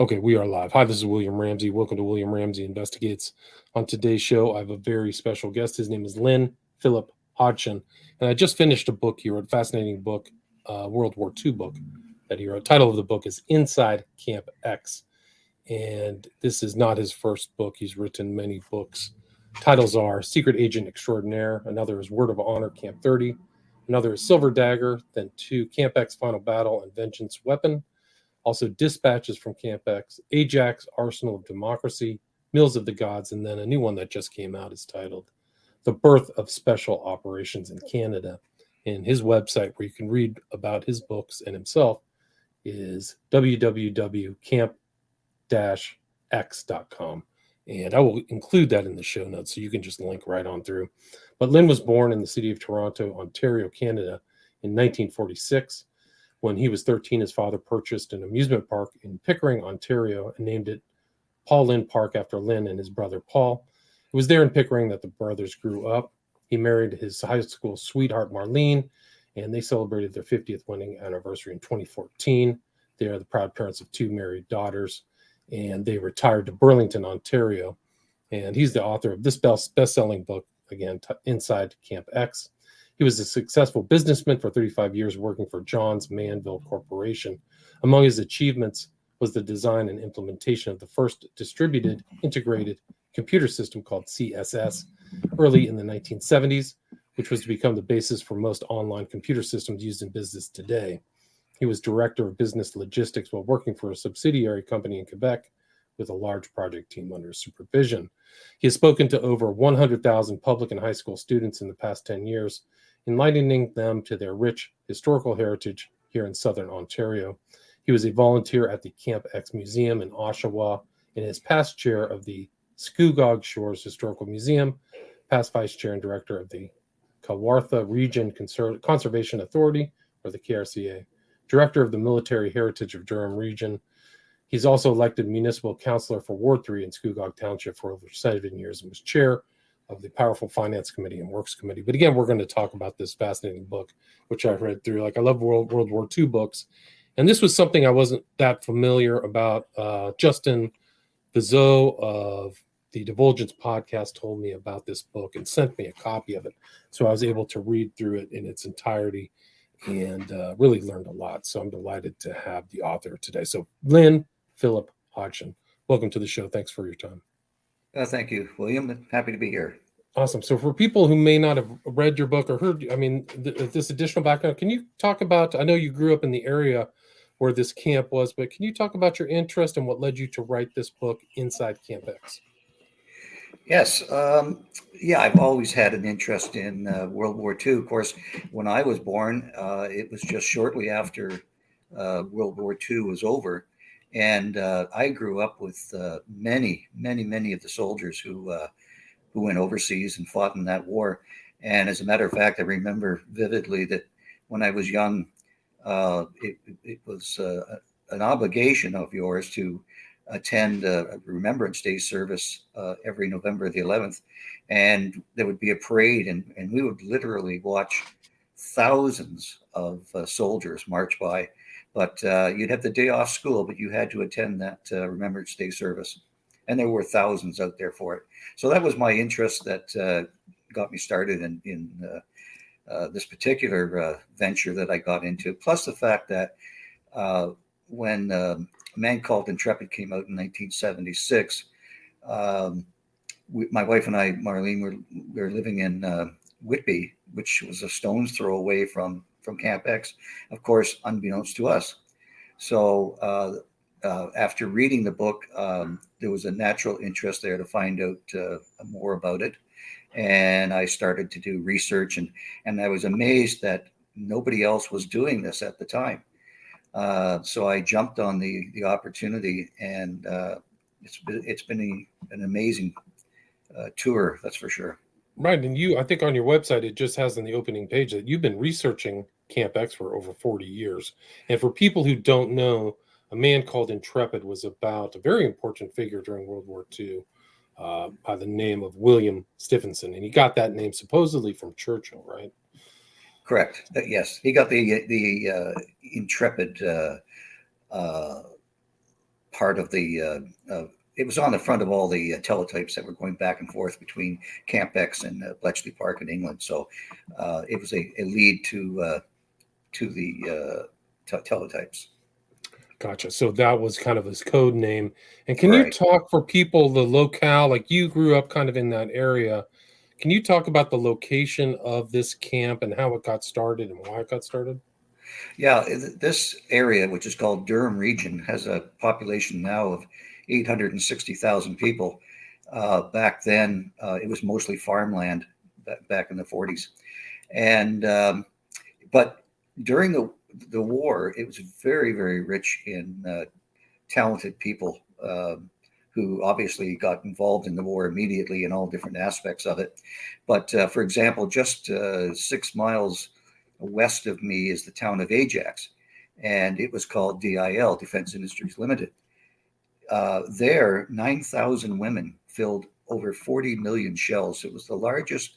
Okay, we are live. Hi, this is William Ramsey. Welcome to William Ramsey Investigates. On today's show, I have a very special guest. His name is Lynn Philip Hodgson. And I just finished a book he wrote, a fascinating book, World War II book that he wrote. The title of the book is Inside Camp X. And this is not his first book. He's written many books. Titles are Secret Agent Extraordinaire. Another is Word of Honor, Camp 30. Another is Silver Dagger. Then two, Camp X Final Battle and Vengeance Weapon. Also, Dispatches from Camp X, Ajax, Arsenal of Democracy, Mills of the Gods, and then a new one that just came out is titled The Birth of Special Operations in Canada. And his website, where you can read about his books and himself, is www.camp-x.com. And I will include that in the show notes so you can just link right on through. But Lynn was born in the city of Toronto, Ontario, Canada in 1946. When he was 13, his father purchased an amusement park in Pickering, Ontario, and named it Paul Lynn Park after Lynn and his brother Paul. It was there in Pickering that the brothers grew up. He married his high school sweetheart, Marlene, and they celebrated their 50th wedding anniversary in 2014. They are the proud parents of two married daughters, and they retired to Burlington, Ontario. And he's the author of this best-selling book, again, Inside Camp X. He was a successful businessman for 35 years, working for Johns Manville Corporation. Among his achievements was the design and implementation of the first distributed integrated computer system called CSS early in the 1970s, which was to become the basis for most online computer systems used in business today. He was director of business logistics while working for a subsidiary company in Quebec with a large project team under his supervision. He has spoken to over 100,000 public and high school students in the past 10 years, enlightening them to their rich historical heritage here in southern Ontario. He was a volunteer at the Camp X Museum in Oshawa and is past chair of the Scugog Shores Historical Museum, past vice chair and director of the Kawartha Region Conservation Authority, or the KRCA, director of the Military Heritage of Durham Region. He's also elected municipal councillor for Ward 3 in Scugog Township for over 7 years and was chair of the Powerful Finance Committee and Works Committee. But again, we're going to talk about this fascinating book, which I've read through. Like, I love World War II books. And this was something I wasn't that familiar about. Justin Bizot of the Divulgence podcast told me about this book and sent me a copy of it. So I was able to read through it in its entirety and really learned a lot. So I'm delighted to have the author today. So Lynn Philip Hodgson, welcome to the show. Thanks for your time. Thank you, William. Happy to be here. Awesome. So for people who may not have read your book or heard, this additional background, can you talk about, I know you grew up in the area where this camp was, but can you talk about your interest and what led you to write this book, Inside Camp X? Yes. I've always had an interest in World War II. Of course, when I was born, it was just shortly after World War II was over. And I grew up with many of the soldiers who went overseas and fought in that war. And as a matter of fact, I remember vividly that when I was young, it was an obligation of yours to attend a Remembrance Day service every November the 11th. And there would be a parade, and we would literally watch thousands of soldiers march by. But you'd have the day off school, but you had to attend that Remembrance Day service. And there were thousands out there for it. So that was my interest that got me started in this particular venture that I got into. Plus the fact that when A Man Called Intrepid came out in 1976, my wife and I, Marlene, were living in Whitby, which was a stone's throw away from Camp X, of course, unbeknownst to us. So after reading the book, there was a natural interest there to find out more about it. And I started to do research, and I was amazed that nobody else was doing this at the time. So I jumped on the opportunity, and it's been an amazing tour, that's for sure. Right. And I think on your website, it just has in the opening page that you've been researching Camp X for over 40 years. And for people who don't know, A Man Called Intrepid was about a very important figure during World War II by the name of William Stephenson. And he got that name supposedly from Churchill, right? Correct. Yes, he got the intrepid part of the. It was on the front of all the teletypes that were going back and forth between Camp X and Bletchley Park in England. So it was a lead to the teletypes. Gotcha. So that was kind of his code name. And can you Right. talk for people, the locale, like you grew up kind of in that area? Can you talk about the location of this camp and how it got started and why it got started? Yeah, this area, which is called Durham Region, has a population now of 860,000 people. Back then, it was mostly farmland back in the 40s. And but during the war, it was very, very rich in talented people who obviously got involved in the war immediately in all different aspects of it. But for example, just 6 miles west of me is the town of Ajax, and it was called DIL, Defense Industries Limited. There, 9,000 women filled over 40 million shells. It was the largest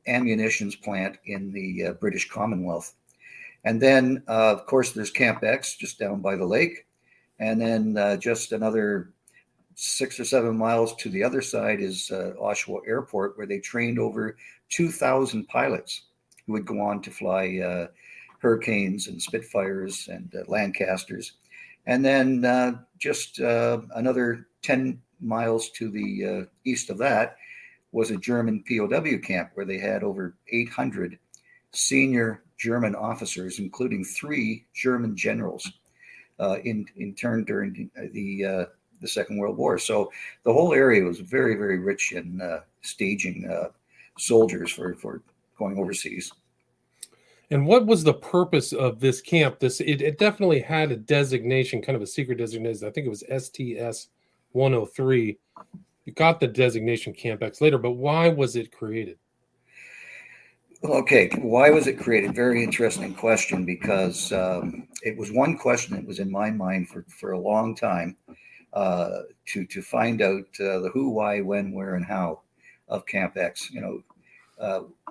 ammunitions plant in the British Commonwealth. And then, of course, there's Camp X just down by the lake. And then just another 6 or 7 miles to the other side is Oshawa Airport, where they trained over 2,000 pilots who would go on to fly Hurricanes and Spitfires and Lancasters. And then just another 10 miles to the east of that was a German POW camp where they had over 800 senior German officers, including 3 German generals in turn during the Second World War. So the whole area was very, very rich in staging soldiers for going overseas. And what was the purpose of this camp? It definitely had a designation, kind of a secret designation. I think it was STS 103. It got the designation Camp X later, but why was it created? Okay, why was it created? Very interesting question, because it was one question that was in my mind for a long time, to find out the who, why, when, where, and how of Camp X.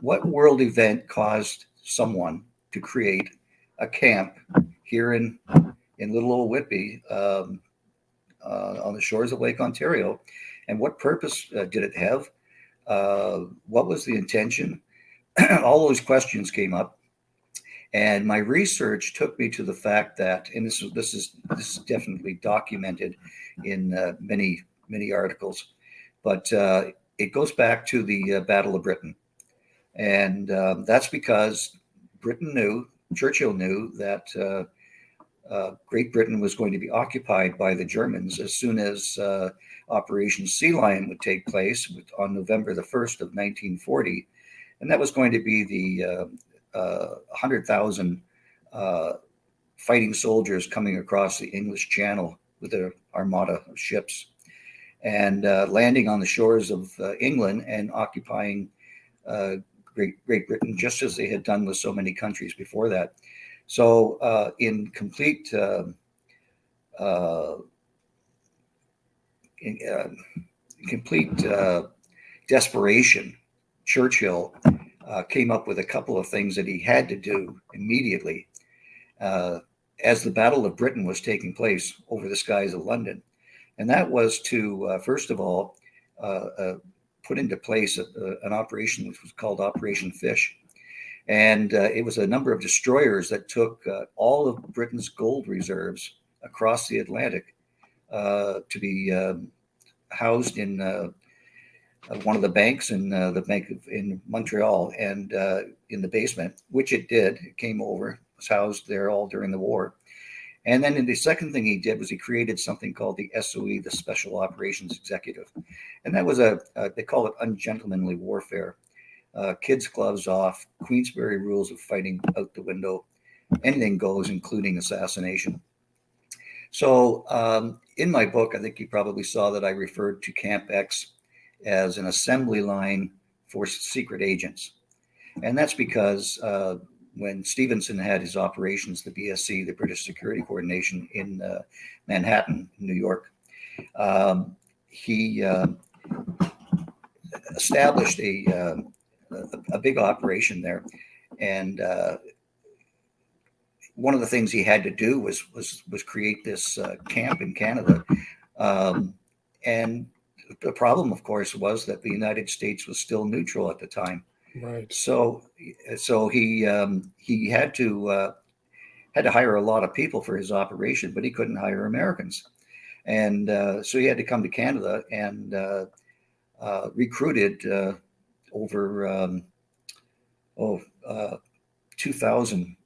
What world event caused someone to create a camp here in little old Whitby on the shores of Lake Ontario, and what purpose did it have? What was the intention? All those questions came up, and my research took me to the fact that, and this is definitely documented in many articles, but it goes back to the Battle of Britain, and that's because Churchill knew that Great Britain was going to be occupied by the Germans as soon as Operation Sea Lion would take place on November the 1st of 1940. And that was going to be the 100,000 fighting soldiers coming across the English Channel with an armada of ships and landing on the shores of England and occupying Great Britain, just as they had done with so many countries before that. So in complete desperation, Churchill came up with a couple of things that he had to do immediately as the Battle of Britain was taking place over the skies of London. And that was to, first of all, put into place an operation which was called Operation Fish. And it was a number of destroyers that took all of Britain's gold reserves across the Atlantic to be housed in one of the banks in the bank in Montreal, and in the basement, which it did. It came over, was housed there all during the war. And then the second thing he did was he created something called the SOE, the Special Operations Executive. And that was they call it ungentlemanly warfare. Kids' gloves off, Queensberry rules of fighting out the window. Anything goes, including assassination. So in my book, I think you probably saw that I referred to Camp X as an assembly line for secret agents. And that's because when Stevenson had his operations, the BSC, the British Security Coordination in Manhattan, New York, he established a big operation there. And one of the things he had to do was create this camp in Canada, and the problem, of course, was that the United States was still neutral at the time. Right. So he had to hire a lot of people for his operation, but he couldn't hire Americans, and so he had to come to Canada and recruited over 2,000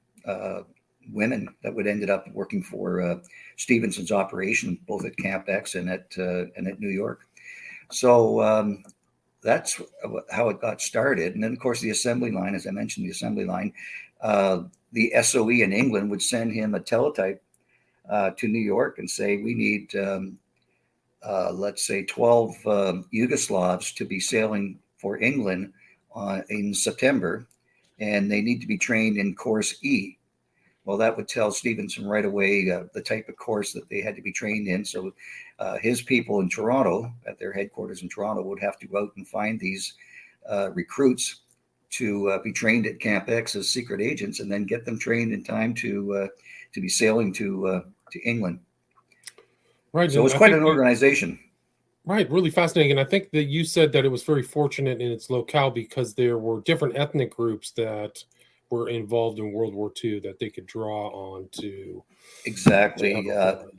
women that would ended up working for Stevenson's operation, both at Camp X and at New York. So that's how it got started. And then, of course, the assembly line, as I mentioned, the assembly line, the SOE in England would send him a teletype to New York and say, we need, let's say, 12 Yugoslavs to be sailing for England in September, and they need to be trained in course E. Well, that would tell Stevenson right away the type of course that they had to be trained in. So his people in Toronto, at their headquarters in Toronto, would have to go out and find these recruits to be trained at Camp X as secret agents, and then get them trained in time to be sailing to England. Right. So it was quite an organization. Right, really fascinating. And I think that you said that it was very fortunate in its locale because there were different ethnic groups that were involved in World War II that they could draw on to. Exactly.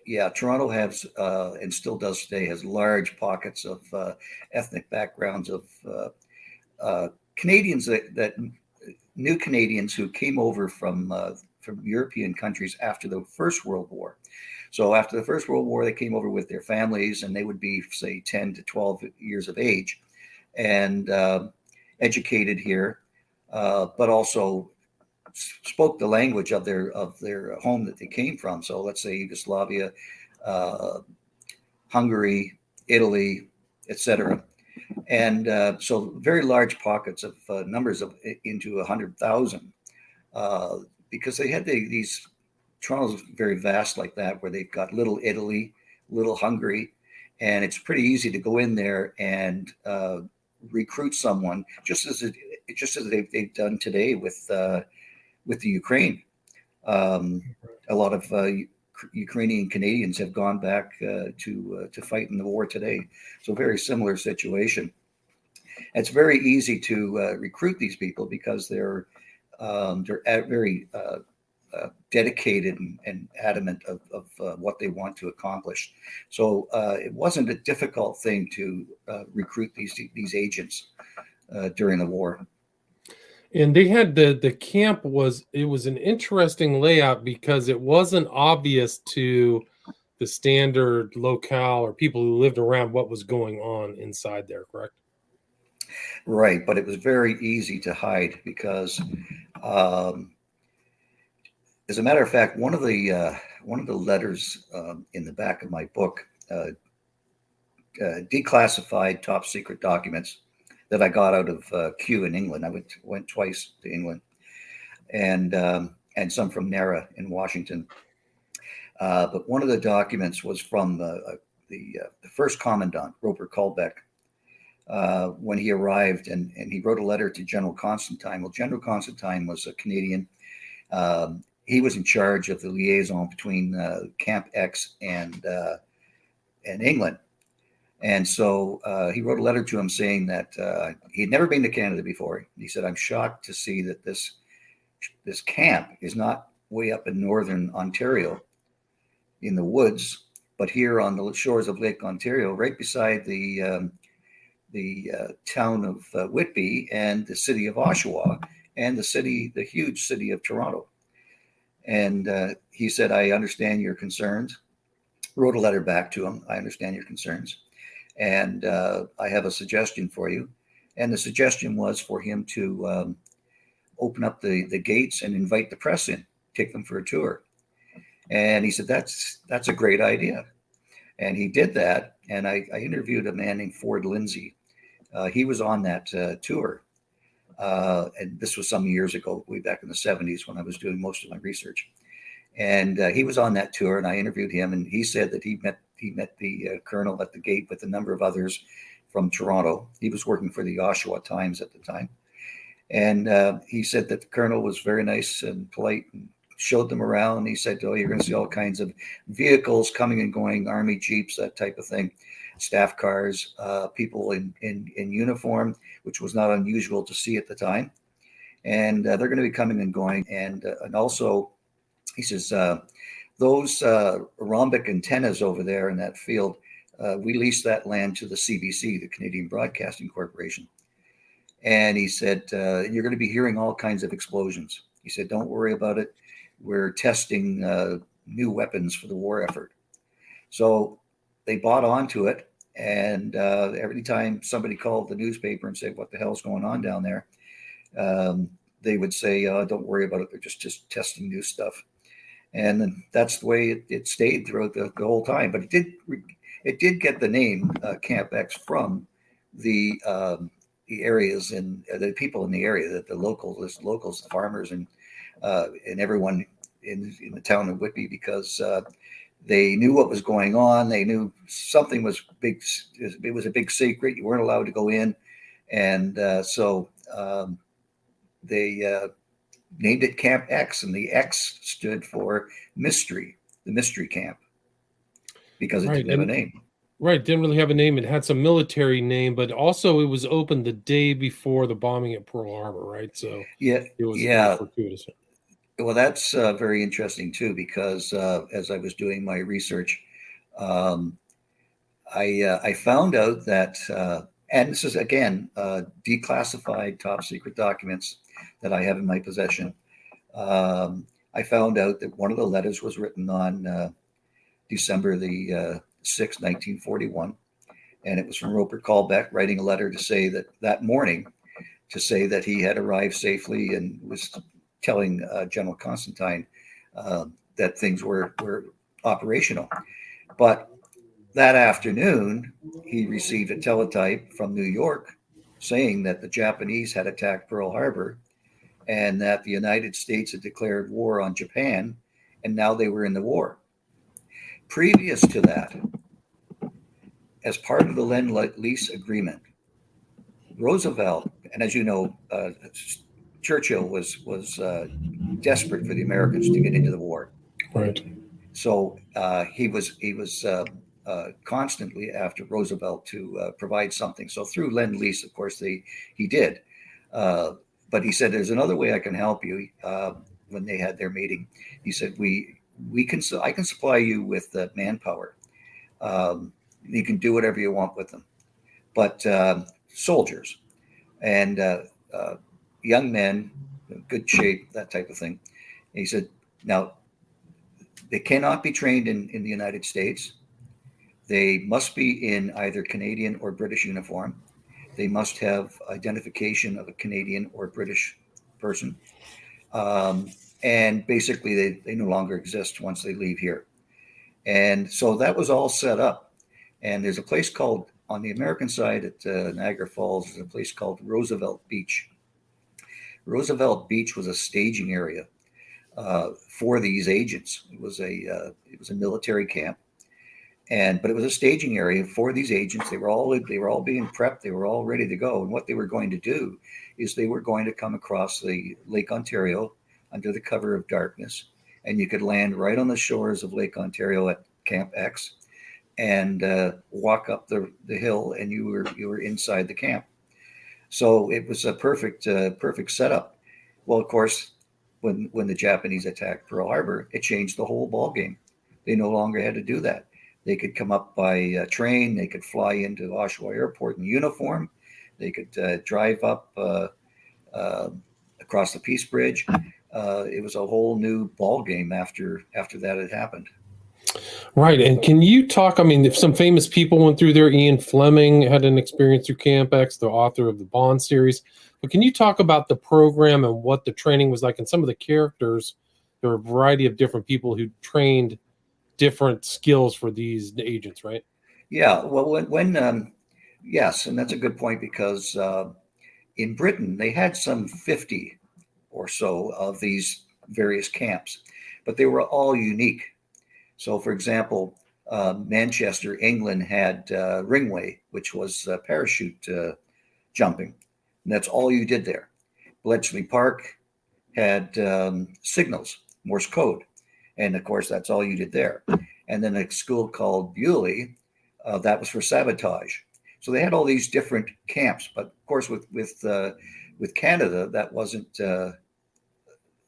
Yeah, Toronto has, and still does today, has large pockets of ethnic backgrounds of Canadians that new Canadians who came over from European countries after the First World War. So after the First World War, they came over with their families, and they would be, say, 10 to 12 years of age, and educated here, but also spoke the language of their home that they came from. So let's say Yugoslavia, Hungary, Italy, etc. And so very large pockets of numbers of into 100,000, because they had these. Toronto's very vast like that, where they've got little Italy, little Hungary, and it's pretty easy to go in there and recruit someone, just as they've done today with the Ukraine. A lot of Ukrainian Canadians have gone back to fight in the war today. So very similar situation. It's very easy to recruit these people because they're very dedicated and adamant of what they want to accomplish. So it wasn't a difficult thing to recruit these agents during the war. And they had the camp was an interesting layout because it wasn't obvious to the standard locale or people who lived around what was going on inside there, correct? Right, but it was very easy to hide because, as a matter of fact, one of the letters in the back of my book, declassified top secret documents that I got out of Kew in England. I went twice to England, and some from NARA in Washington. But one of the documents was from the first commandant, Roper Colbeck, when he arrived, and he wrote a letter to General Constantine. Well, General Constantine was a Canadian. He was in charge of the liaison between Camp X and England. And so he wrote a letter to him saying that he had never been to Canada before. He said, I'm shocked to see that this camp is not way up in northern Ontario in the woods, but here on the shores of Lake Ontario, right beside the town of Whitby and the city of Oshawa and the huge city of Toronto. And he said, I understand your concerns. Wrote a letter back to him. I understand your concerns. And I have a suggestion for you. And the suggestion was for him to open up the gates and invite the press in, take them for a tour. And he said, that's a great idea. And he did that. And I interviewed a man named Ford Lindsay. He was on that tour. And this was some years ago, way back in the 70s when I was doing most of my research. And he was on that tour, and I interviewed him, and he said that he met the colonel at the gate with a number of others from Toronto. He was working for the Oshawa Times at the time. And he said that the colonel was very nice and polite and showed them around. He said, "Oh, you're going to see all kinds of vehicles coming and going, army jeeps, that type of thing, staff cars, people in uniform, which was not unusual to see at the time, and they're going to be coming and going, and also." He says, those rhombic antennas over there in that field, we leased that land to the CBC, the Canadian Broadcasting Corporation. And he said, you're going to be hearing all kinds of explosions. He said, don't worry about it. We're testing new weapons for the war effort. So they bought onto it. And every time somebody called the newspaper and said, what the hell's going on down there? They would say, don't worry about it. They're just testing new stuff. And that's the way it stayed throughout the whole time. But it did get the name Camp X from the areas and the people in the area, that the locals, the farmers, and everyone in the town of Whitby, because they knew what was going on. They knew something was big. It was a big secret. You weren't allowed to go in, and so they named it Camp X, and the X stood for mystery, the mystery camp, because it didn't have a name. Right, didn't really have a name. It had some military name, but also it was open the day before the bombing at Pearl Harbor, right? So it was fortuitous. Well, that's very interesting too, because as I was doing my research, I found out that, and this is again declassified top secret documents that I have in my possession. I found out that one of the letters was written on December the 6th, 1941, and it was from Rupert Colbeck writing a letter to say that morning, to say that he had arrived safely and was telling General Constantine that things were operational. But that afternoon, he received a teletype from New York saying that the Japanese had attacked Pearl Harbor and that the United States had declared war on Japan, and now they were in the war. Previous to that, as part of the Lend-Lease agreement, Roosevelt, and as you know, Churchill was desperate for the Americans to get into the war. Right. So he was constantly after Roosevelt to provide something. So through Lend-Lease, of course, he did. But he said, there's another way I can help you. When they had their meeting, he said, I can supply you with manpower. You can do whatever you want with them, but soldiers and young men, good shape, that type of thing. And he said, now they cannot be trained in the United States. They must be in either Canadian or British uniform. They must have identification of a Canadian or British person. And basically, they no longer exist once they leave here. And so that was all set up. And there's a place called, on the American side at Niagara Falls, there's a place called Roosevelt Beach. Roosevelt Beach was a staging area for these agents. It was a military camp. But it was a staging area for these agents. They were all being prepped. They were all ready to go. And what they were going to do is they were going to come across the Lake Ontario under the cover of darkness, and you could land right on the shores of Lake Ontario at Camp X, and walk up the hill, and you were inside the camp. So it was a perfect setup. Well, of course, when the Japanese attacked Pearl Harbor, it changed the whole ball game. They no longer had to do that. They could come up by train. They could fly into Oshawa Airport in uniform. They could drive up across the Peace Bridge. It was a whole new ball game after that had happened. Right. And can you talk, I mean, if some famous people went through there, Ian Fleming had an experience through Camp X, the author of the Bond series. But can you talk about the program and what the training was like, and some of the characters? There were a variety of different people who trained different skills for these agents, right? Yeah. Well, yes, and that's a good point, because in Britain, they had some 50 or so of these various camps, but they were all unique. So, for example, Manchester, England had Ringway, which was parachute jumping. And that's all you did there. Bletchley Park had signals. Morse code. And of course, that's all you did there. And then a school called Bewley, that was for sabotage. So they had all these different camps, but of course, with Canada, that wasn't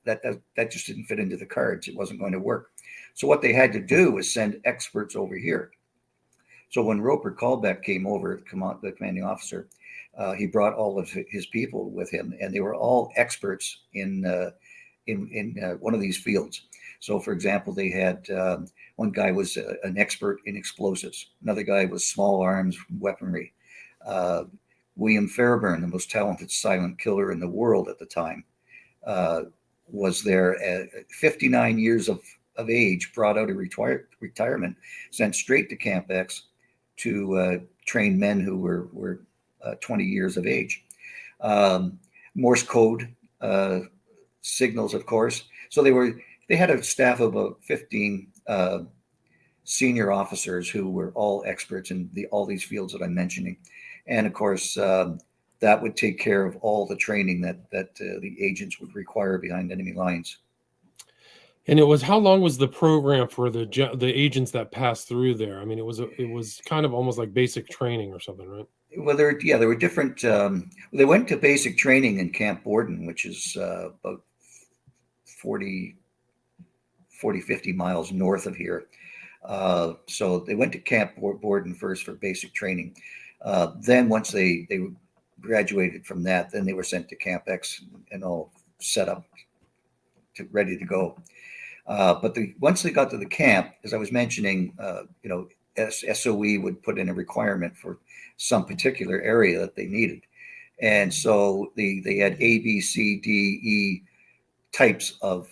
that just didn't fit into the cards. It wasn't going to work. So what they had to do was send experts over here. So when Roper Callbeck came over, the commanding officer, he brought all of his people with him, and they were all experts in one of these fields. So, for example, they had one guy was an expert in explosives. Another guy was small arms weaponry. William Fairbairn, the most talented silent killer in the world at the time, was there at 59 years of age, brought out of retirement, sent straight to Camp X to train men who were 20 years of age. Morse code signals, of course. So they had a staff of about 15 senior officers who were all experts in all these fields that I'm mentioning. And of course, that would take care of all the training that the agents would require behind enemy lines. And how long was the program for the agents that passed through there? I mean, it was kind of almost like basic training or something, right? Well, there were different. They went to basic training in Camp Borden, which is about 40, 50 miles north of here. So they went to Camp Borden first for basic training. Then once they graduated from that, then they were sent to Camp X and all set up ready to go. But once they got to the camp, as I was mentioning, SOE would put in a requirement for some particular area that they needed. And so they had A, B, C, D, E types of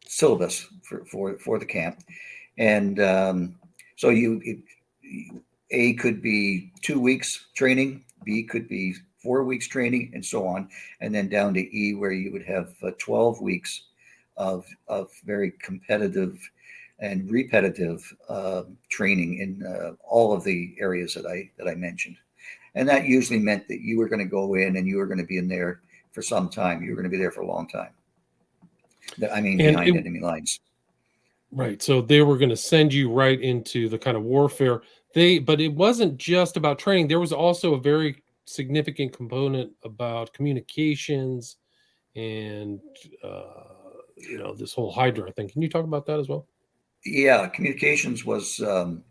syllabus for the camp. And so A could be 2 weeks training, B could be 4 weeks training, and so on, and then down to E, where you would have 12 weeks of very competitive and repetitive training in all of the areas that I mentioned. And that usually meant that you were going to go in and you were going to be in there for some time. You were going to be there for a long time. I mean, behind enemy lines. Right. So they were going to send you right into the kind of warfare. But it wasn't just about training. There was also a very significant component about communications and this whole Hydra thing. Can you talk about that as well? Yeah, communications was the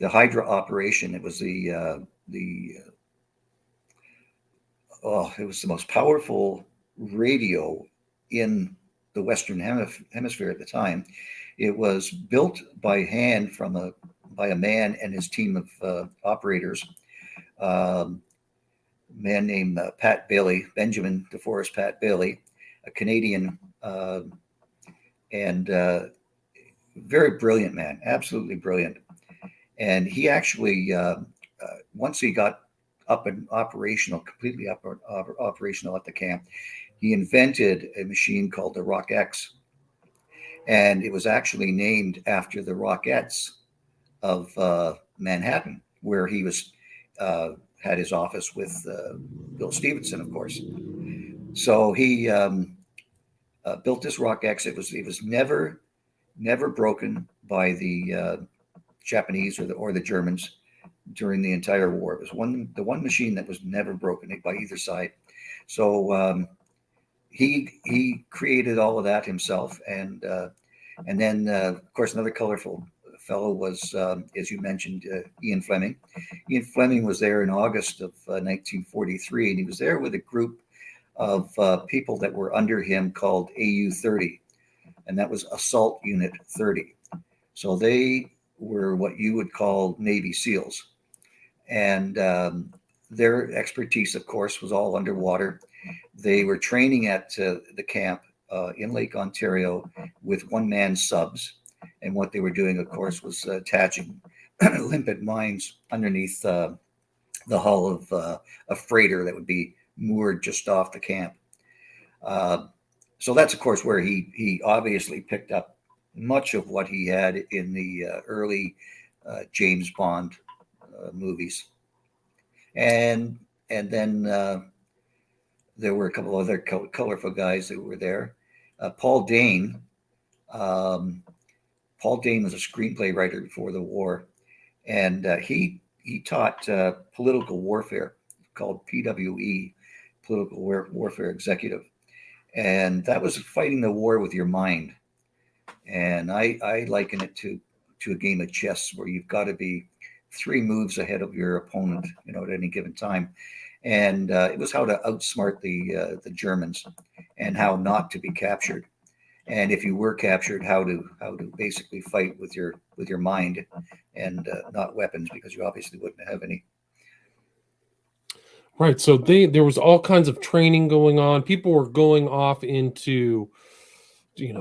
Hydra operation. It was it was the most powerful radio in the Western Hemisphere at the time. It was built by hand by a man and his team of operators. A man named Pat Bailey, Benjamin DeForest Pat Bailey, a Canadian, and very brilliant man, absolutely brilliant. And he actually, once he got up and operational, completely operational at the camp, he invented a machine called the Rock X. And it was actually named after the Rockettes of Manhattan, where he was had his office with Bill Stevenson, of course. So he built this Rock X. It was never broken by the Japanese or the Germans during the entire war. It was the one machine that was never broken by either side. So he created all of that himself, and then of course another colorful fellow was, as you mentioned, Ian Fleming. Ian Fleming was there in August of 1943, and he was there with a group of people that were under him called AU-30, and that was Assault Unit 30. So they were what you would call Navy SEALs, and their expertise, of course, was all underwater. They were training at the camp in Lake Ontario with one-man subs. And what they were doing, of course, was attaching limpet mines underneath the hull of a freighter that would be moored just off the camp. So that's, of course, where he obviously picked up much of what he had in the early James Bond movies. And then there were a couple other colorful guys that were there. Paul Dane. Paul Dane was a screenplay writer before the war, and he taught political warfare, called PWE, political warfare executive, and that was fighting the war with your mind. And I liken it to a game of chess where you've got to be 3 moves ahead of your opponent, at any given time. And it was how to outsmart the Germans and how not to be captured. And if you were captured, how to basically fight with your mind and not weapons, because you obviously wouldn't have any. Right. So there was all kinds of training going on. People were going off into,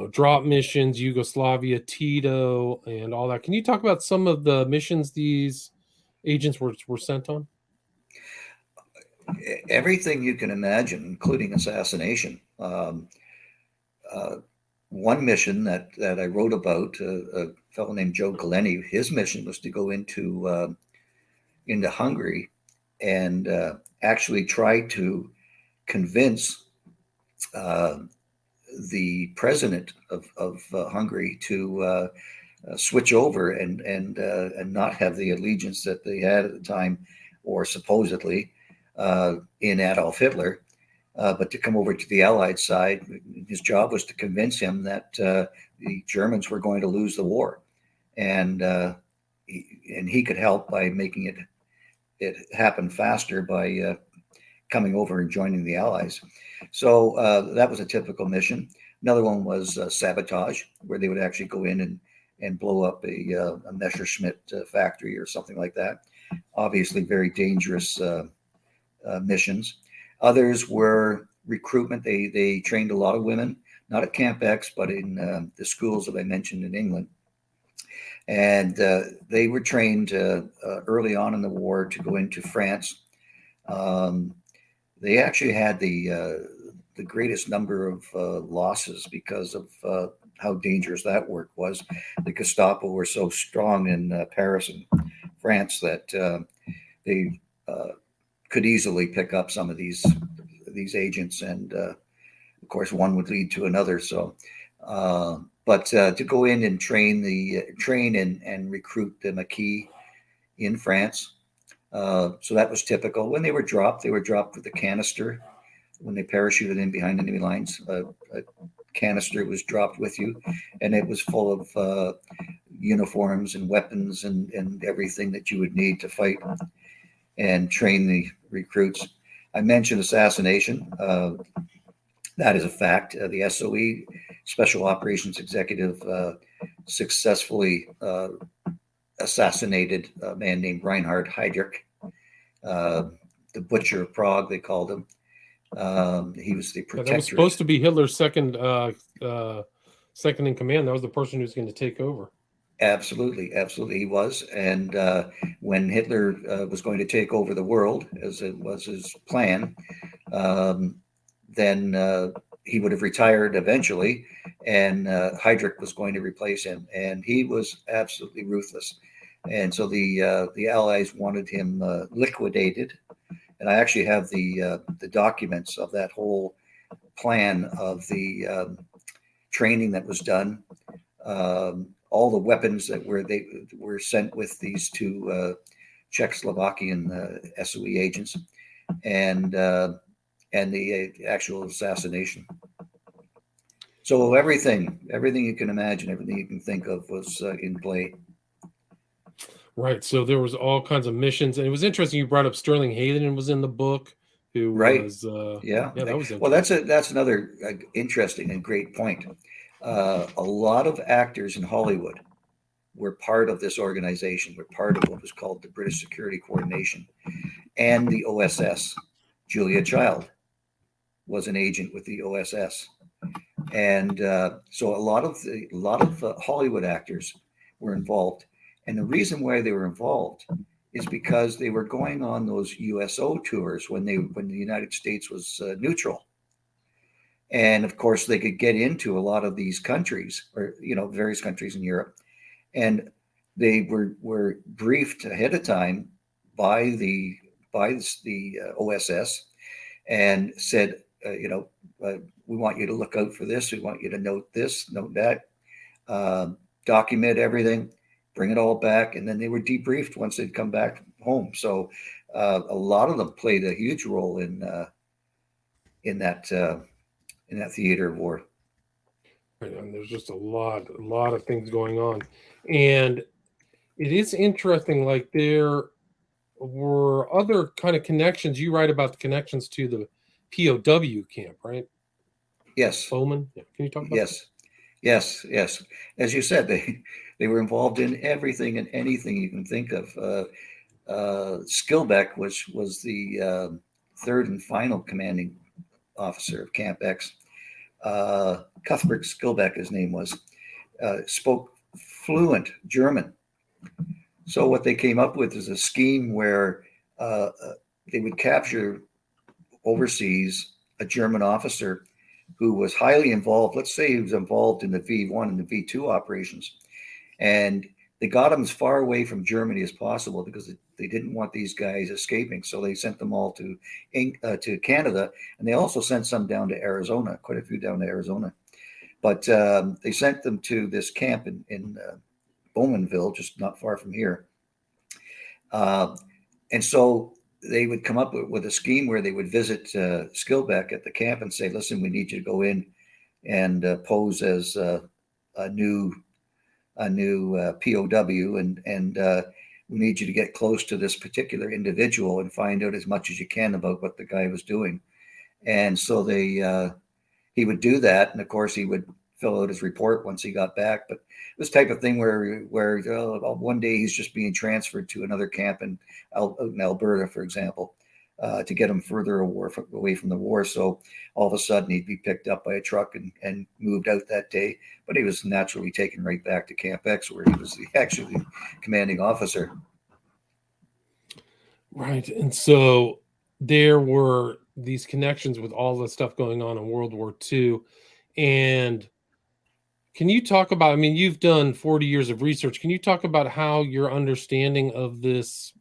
drop missions, Yugoslavia, Tito, and all that. Can you talk about some of the missions these agents were sent on? Everything you can imagine, including assassination. One mission that I wrote about, a fellow named Joe Galeni, his mission was to go into Hungary and actually try to convince the president of Hungary to switch over and not have the allegiance that they had at the time, or supposedly in Adolf Hitler, but to come over to the Allied side. His job was to convince him that the Germans were going to lose the war, and he could help by making it happen faster by coming over and joining the Allies. So that was a typical mission. Another one was sabotage, where they would actually go in and blow up a Messerschmitt factory or something like that. Obviously, very dangerous missions. Others were recruitment. They trained a lot of women, not at Camp X, but in the schools that I mentioned in England. And they were trained early on in the war to go into France. They actually had the greatest number of losses because of how dangerous that work was. The Gestapo were so strong in Paris and France that they could easily pick up some of these agents, and of course one would lead to another. So, but to go in and train and recruit the Maquis in France. So that was typical. When they were dropped with a canister. When they parachuted in behind enemy lines, a canister was dropped with you, and it was full of uniforms and weapons and everything that you would need to fight and train the recruits. I mentioned assassination. That is a fact. The SOE, Special Operations Executive, successfully assassinated a man named Reinhard Heydrich, the Butcher of Prague, they called him. He was the protector. That was supposed to be Hitler's second in command. That was the person who was going to take over. Absolutely he was. And when Hitler was going to take over the world, as it was his plan, then he would have retired eventually, and Heydrich was going to replace him. And he was absolutely ruthless. And so the Allies wanted him liquidated. And I actually have the documents of that whole plan of the training that was done, all the weapons that were sent with these two Czechoslovakian SOE agents, and the actual assassination. So everything you can imagine, everything you can think of was in play. Right. So there was all kinds of missions, and it was interesting. You brought up Sterling Hayden was in the book. Who right? Was, yeah, that was interesting. Well, that's another interesting and great point. A lot of actors in Hollywood were part of this organization. Were part of what was called the British Security Coordination and the OSS. Julia Child was an agent with the OSS, and so a lot of Hollywood actors were involved. And the reason why they were involved is because they were going on those USO tours when the United States was neutral. And of course, they could get into a lot of these countries, or various countries in Europe, and they were briefed ahead of time by the OSS and said, we want you to look out for this. We want you to note this, note that, document everything, bring it all back. And then they were debriefed once they'd come back home. So a lot of them played a huge role in that theater of war. And there's just a lot of things going on. And it is interesting, like there were other kind of connections. You write about the connections to the POW camp, right? Yes. Bowman. Yeah. Can you talk about Yes. Yes. Yes. As you said, they were involved in everything and anything you can think of. Skilbeck was the third and final commanding officer of Camp X. Cuthbert Skilbeck, his name was, spoke fluent German. So what they came up with is a scheme where they would capture overseas a German officer who was highly involved. Let's say he was involved in the V1 and the V2 operations. And they got him as far away from Germany as possible because they didn't want these guys escaping. So they sent them all to Canada. And they also sent some down to Arizona, quite a few down to Arizona. But they sent them to this camp in Bowmanville, just not far from here. And so they would come up with a scheme where they would visit Skilbeck at the camp and say, listen, we need you to go in and pose as a new POW, and we need you to get close to this particular individual and find out as much as you can about what the guy was doing. And so he would do that, and of course he would fill out his report once he got back. But this type of thing where one day he's just being transferred to another camp in Alberta, for example, to get him further away from the war. So all of a sudden he'd be picked up by a truck and moved out that day. But he was naturally taken right back to Camp X, where he was actually the commanding officer. Right. And so there were these connections with all the stuff going on in World War II. And can you talk about, I mean, you've done 40 years of research. Can you talk about how your understanding of this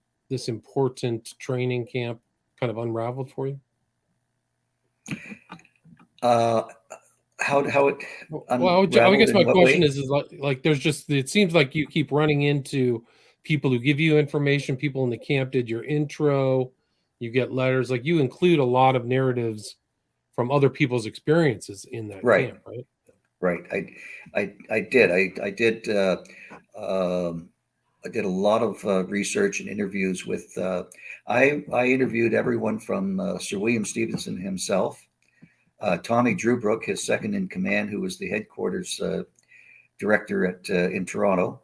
important training camp kind of unraveled for you? How it Well, I guess my question way? is like there's just, it seems like you keep running into people who give you information. People in the camp did your intro. You get letters, like you include a lot of narratives from other people's experiences in that Right. camp, right? Right. I did. I did. I did a lot of research and interviews with. I interviewed everyone from Sir William Stevenson himself, Tommy Drewbrook, his second in command, who was the headquarters director in Toronto,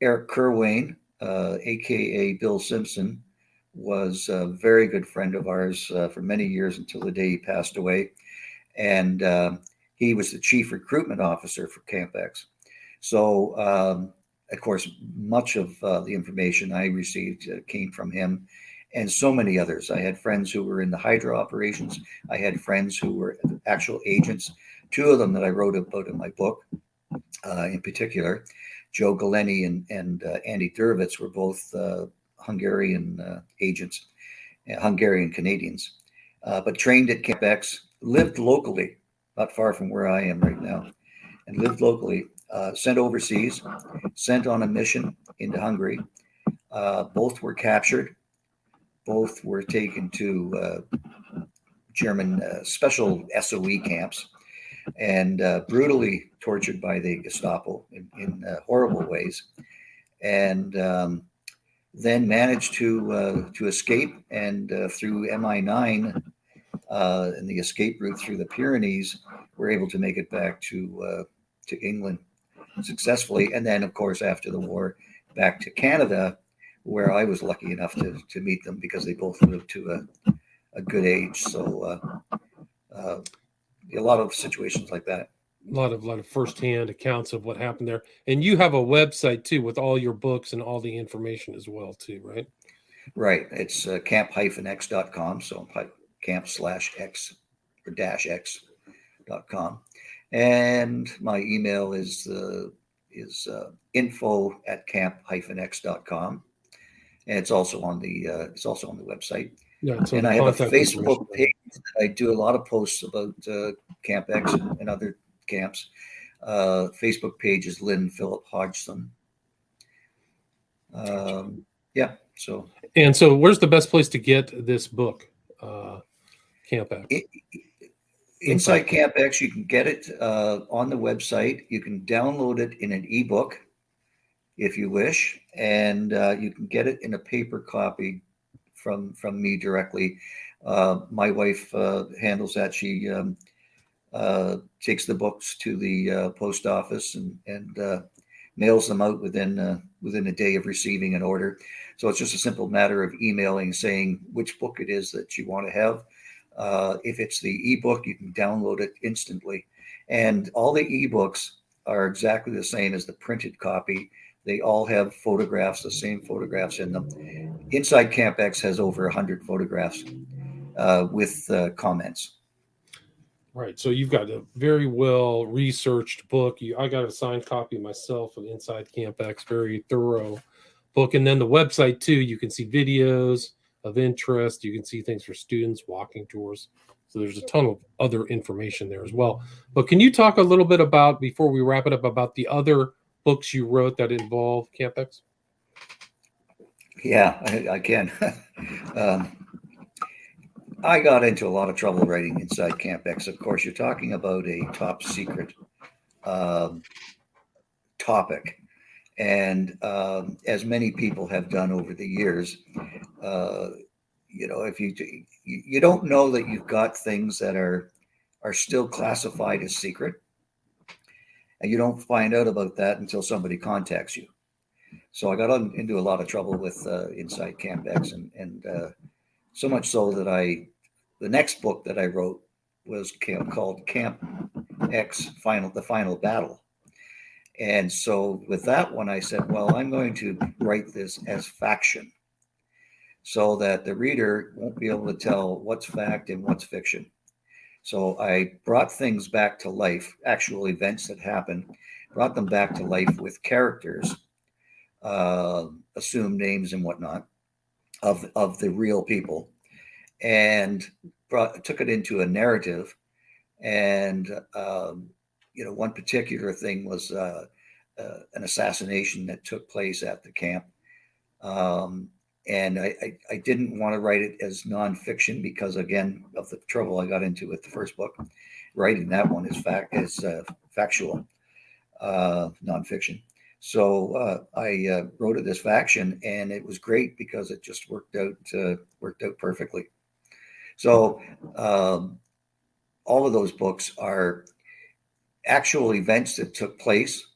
Eric Kerwayne, aka Bill Simpson, was a very good friend of ours for many years until the day he passed away, and he was the chief recruitment officer for Camp X. So, of course, much of the information I received came from him and so many others. I had friends who were in the Hydra operations. I had friends who were actual agents. Two of them that I wrote about in my book, in particular, Joe Galeni and Andy Dervitz, were both Hungarian agents, Hungarian Canadians, but trained at Camp X, lived locally, not far from where I am right now, and lived locally, sent overseas, sent on a mission into Hungary. Both were captured. Both were taken to German special SOE camps and brutally tortured by the Gestapo in horrible ways, and then managed to escape, and through MI9 and the escape route through the Pyrenees, were able to make it back to England successfully, and then of course after the war back to Canada, where I was lucky enough to meet them because they both lived to a good age. So a lot of situations like that. A lot of firsthand accounts of what happened there. And you have a website too with all your books and all the information as well too, right? Right. It's camp-x.com. So camp/x or -x.com. And my email is info@camp-x.com. And it's also on the website. Yeah. So And the I have a contact information. Facebook page that I do a lot of posts about Camp X and other camps. Facebook page is Lynn Philip Hodgson. Yeah. So And so, where's the best place to get this book, Camp X? Inside Camp X, you can get it on the website. You can download it in an ebook if you wish, and you can get it in a paper copy from me directly. My wife handles that. She takes the books to the post office and mails them out within a day of receiving an order. So it's just a simple matter of emailing saying which book it is that you want to have. If it's the ebook, you can download it instantly, and all the ebooks are exactly the same as the printed copy. They all have photographs, the same photographs in them. Inside Camp X has over 100 photographs with comments. Right. So you've got a very well researched book. I got a signed copy myself of Inside Camp X, very thorough book. And then the website too, you can see videos of interest. You can see things for students, walking tours. So there's a ton of other information there as well. But can you talk a little bit about, before we wrap it up, about the other books you wrote that involve Camp X? Yeah, I can. I got into a lot of trouble writing Inside Camp X. Of course, you're talking about a top secret topic. And as many people have done over the years, if you don't know that you've got things that are still classified as secret, and you don't find out about that until somebody contacts you. So I got into a lot of trouble with Inside Camp X, and so much so that the next book that I wrote was called Camp X the Final Battle. And so with that one, I said, well, I'm going to write this as faction so that the reader won't be able to tell what's fact and what's fiction. So I brought things back to life, actual events that happened, brought them back to life with characters, assumed names and whatnot of the real people, and took it into a narrative. And one particular thing was an assassination that took place at the camp. And I didn't want to write it as nonfiction because, again, of the trouble I got into with the first book. Writing that one is factual nonfiction. So I wrote it as faction, and it was great because it just worked out perfectly. So all of those books are actual events that took place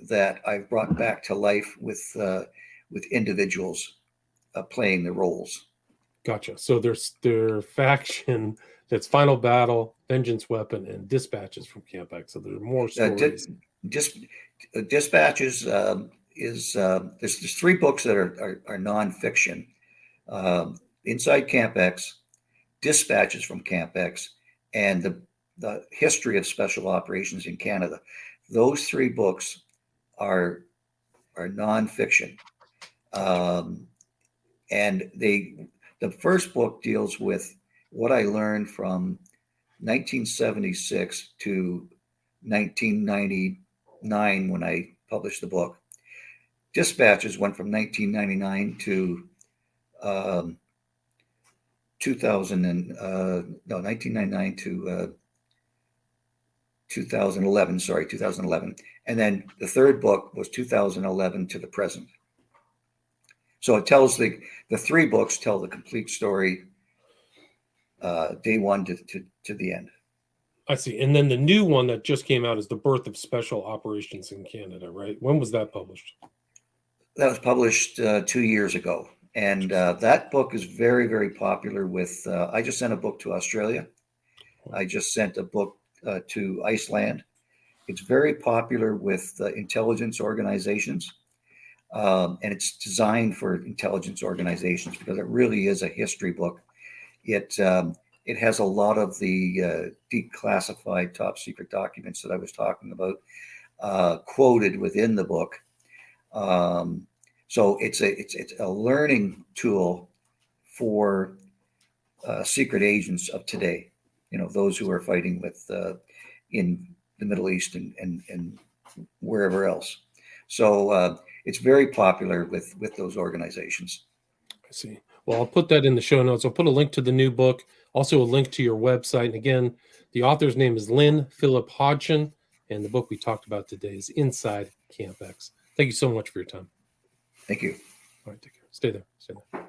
that I've brought back to life with individuals playing the roles. Gotcha. So there's their faction that's Final Battle, Vengeance Weapon, and Dispatches from Camp X. So there are more stories. Dispatches there's three books that are nonfiction. Inside Camp X, Dispatches from Camp X, and the history of special operations in Canada. Those three books are nonfiction. And the first book deals with what I learned from 1976 to 1999 when I published the book. Dispatches went from 1999 to 1999 to 2011. Sorry, 2011. And then the third book was 2011 to the present. So it tells the three books tell the complete story, day one to the end. I see. And then the new one that just came out is The Birth of Special Operations in Canada, right? When was that published? That was published 2 years ago. And that book is very, very popular with, I just sent a book to Australia. I just sent a book to Iceland. It's very popular with intelligence organizations. And it's designed for intelligence organizations because it really is a history book. It has a lot of the declassified top secret documents that I was talking about quoted within the book. So it's a learning tool for secret agents of today. Those who are fighting with in the Middle East and wherever else. So it's very popular with those organizations. I see. Well, I'll put that in the show notes. I'll put a link to the new book, also a link to your website. And again, the author's name is Lynn Philip Hodgson, and the book we talked about today is Inside Camp X. Thank you so much for your time. Thank you. All right, take care. Stay there. Stay there.